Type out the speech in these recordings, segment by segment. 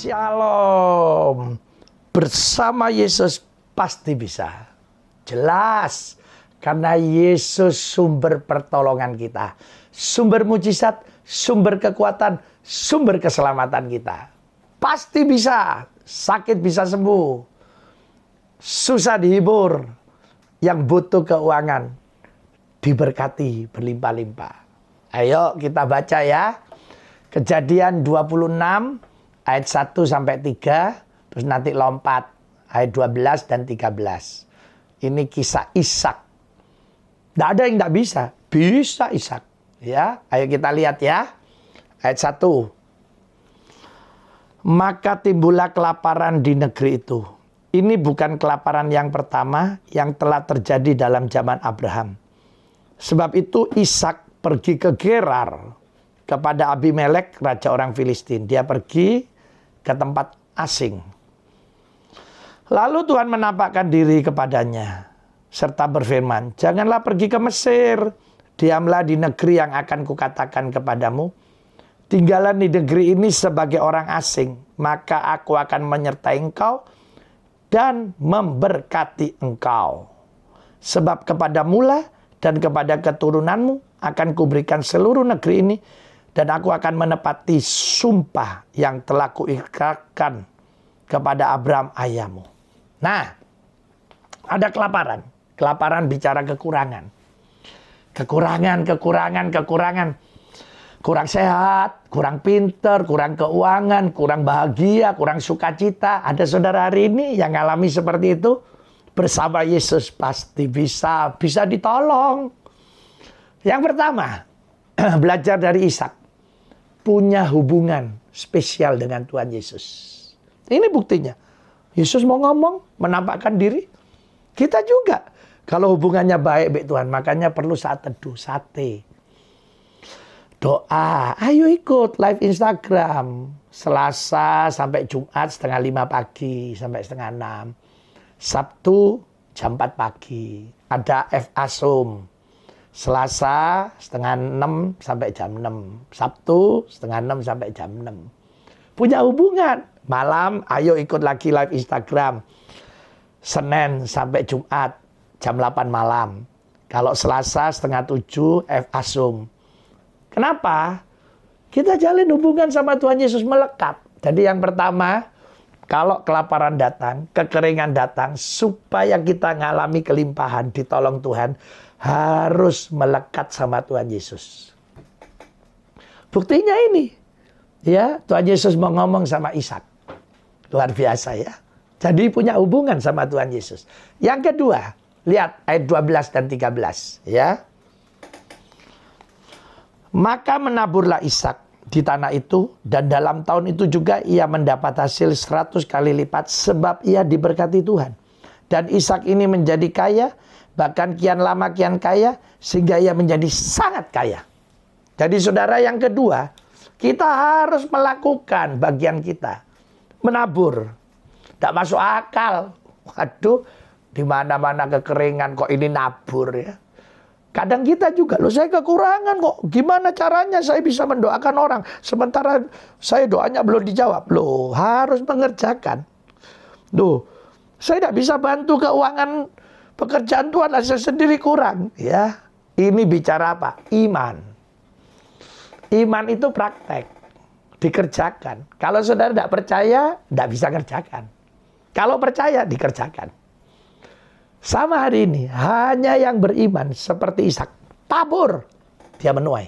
Shalom. Bersama Yesus pasti bisa. Jelas. Karena Yesus sumber pertolongan kita. Sumber mujizat, sumber kekuatan, sumber keselamatan kita. Pasti bisa. Sakit bisa sembuh. Susah dihibur. Yang butuh keuangan diberkati berlimpah-limpah. Ayo kita baca ya. Kejadian 26 ayat 1 sampai 3, terus nanti lompat ayat 12 dan 13. Ini kisah Ishak. Tidak ada yang tidak bisa. Bisa Ishak. Ya, ayo kita lihat ya. Ayat 1. Maka timbullah kelaparan di negeri itu. Ini bukan kelaparan yang pertama yang telah terjadi dalam zaman Abraham. Sebab itu Ishak pergi ke Gerar kepada Abimelek, raja orang Filistin. Dia pergi ke tempat asing. Lalu Tuhan menampakkan diri kepadanya serta berfirman, janganlah pergi ke Mesir, diamlah di negeri yang akan kukatakan kepadamu. Tinggallah di negeri ini sebagai orang asing, maka aku akan menyertai engkau dan memberkati engkau. Sebab kepadamulah dan kepada keturunanmu akan kuberikan seluruh negeri ini, dan aku akan menepati sumpah yang telah kuikrarkan kepada Abraham ayahmu. Nah, ada kelaparan. Kelaparan bicara kekurangan. Kekurangan. Kurang sehat, kurang pinter, kurang keuangan, kurang bahagia, kurang sukacita. Ada saudara hari ini yang ngalami seperti itu? Bersama Yesus pasti bisa ditolong. Yang pertama, belajar dari Ishak. Punya hubungan spesial dengan Tuhan Yesus. Ini buktinya. Yesus mau ngomong, menampakkan diri. Kita juga. Kalau hubungannya baik Tuhan, makanya perlu saat teduh, sate. Doa, ayo ikut live Instagram. Selasa sampai Jumat 4:30 pagi sampai 5:30. Sabtu jam 4 pagi. Ada FA Zoom. Selasa 5:30 sampai jam 6. Sabtu 5:30 sampai jam 6. Punya hubungan. Malam, ayo ikut lagi live Instagram. Senin sampai Jumat jam 8 malam. Kalau Selasa 6:30 FA Zoom. Kenapa? Kita jalin hubungan sama Tuhan Yesus melekat. Jadi yang pertama, kalau kelaparan datang, kekeringan datang, supaya kita ngalami kelimpahan, ditolong Tuhan, harus melekat sama Tuhan Yesus. Buktinya ini. Ya, Tuhan Yesus mau ngomong sama Ishak. Luar biasa ya. Jadi punya hubungan sama Tuhan Yesus. Yang kedua, lihat ayat 12 dan 13. Ya. Maka menaburlah Ishak di tanah itu, dan dalam tahun itu juga ia mendapat hasil 100 kali lipat, sebab ia diberkati Tuhan. Dan Ishak ini menjadi kaya, bahkan kian lama kian kaya, sehingga ia menjadi sangat kaya. Jadi saudara, yang kedua, kita harus melakukan bagian kita. Menabur. Tidak masuk akal. Waduh, di mana-mana kekeringan kok ini nabur ya. Kadang kita juga, loh saya kekurangan kok. Gimana caranya saya bisa mendoakan orang? Sementara saya doanya belum dijawab. Loh, harus mengerjakan. Loh, saya tidak bisa bantu keuangan pekerjaan Tuhan, saya sendiri kurang. Ya, ini bicara apa? Iman. Iman itu praktek. Dikerjakan. Kalau saudara tidak percaya, tidak bisa kerjakan. Kalau percaya, dikerjakan. Sama hari ini, hanya yang beriman seperti Ishak. Tabur, dia menuai.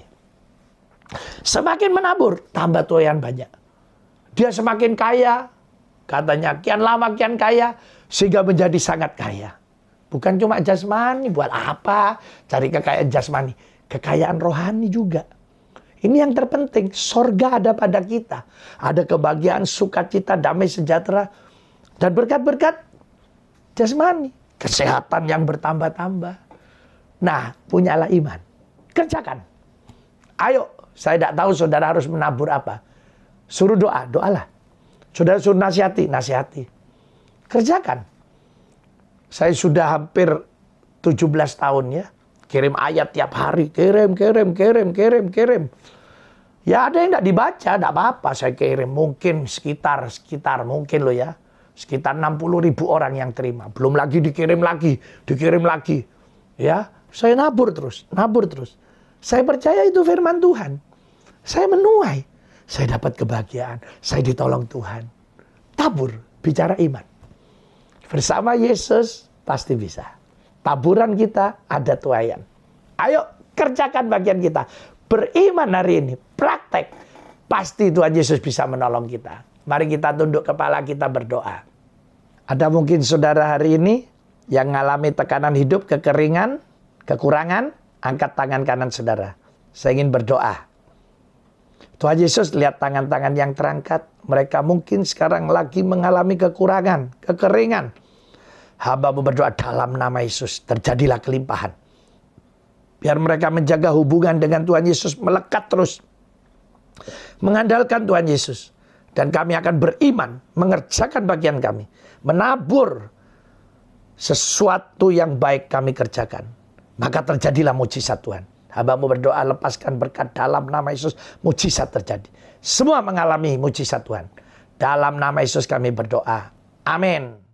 Semakin menabur, tambah tuaian banyak. Dia semakin kaya, katanya kian lama kian kaya, sehingga menjadi sangat kaya. Bukan cuma jasmani, buat apa cari kekayaan jasmani. Kekayaan rohani juga. Ini yang terpenting, sorga ada pada kita. Ada kebahagiaan, sukacita, damai sejahtera, dan berkat-berkat jasmani. Kesehatan yang bertambah-tambah. Nah, punyalah iman. Kerjakan. Ayo, saya tidak tahu saudara harus menabur apa. Suruh doa, doalah. Saudara suruh nasihati. Kerjakan. Saya sudah hampir 17 tahun ya. Kirim ayat tiap hari. Kirim. Ya ada yang tidak dibaca, tidak apa-apa. Saya kirim mungkin sekitar mungkin loh ya. Sekitar 60.000 orang yang terima. Belum lagi dikirim lagi. Ya, saya nabur terus. Saya percaya itu firman Tuhan. Saya menuai. Saya dapat kebahagiaan. Saya ditolong Tuhan. Tabur, bicara iman. Bersama Yesus pasti bisa. Taburan kita ada tuaian. Ayo kerjakan bagian kita. Beriman hari ini, praktek. Pasti Tuhan Yesus bisa menolong kita. Mari kita tunduk kepala, kita berdoa. Ada mungkin saudara hari ini yang mengalami tekanan hidup, kekeringan, kekurangan. Angkat tangan kanan saudara. Saya ingin berdoa. Tuhan Yesus, lihat tangan-tangan yang terangkat. Mereka mungkin sekarang lagi mengalami kekurangan, kekeringan. Hamba-Mu berdoa dalam nama Yesus, terjadilah kelimpahan. Biar mereka menjaga hubungan dengan Tuhan Yesus melekat terus. Mengandalkan Tuhan Yesus. Dan kami akan beriman, mengerjakan bagian kami. Menabur sesuatu yang baik kami kerjakan. Maka terjadilah mujizat Tuhan. Hamba-Mu berdoa, lepaskan berkat dalam nama Yesus. Mujizat terjadi. Semua mengalami mujizat Tuhan. Dalam nama Yesus kami berdoa. Amin.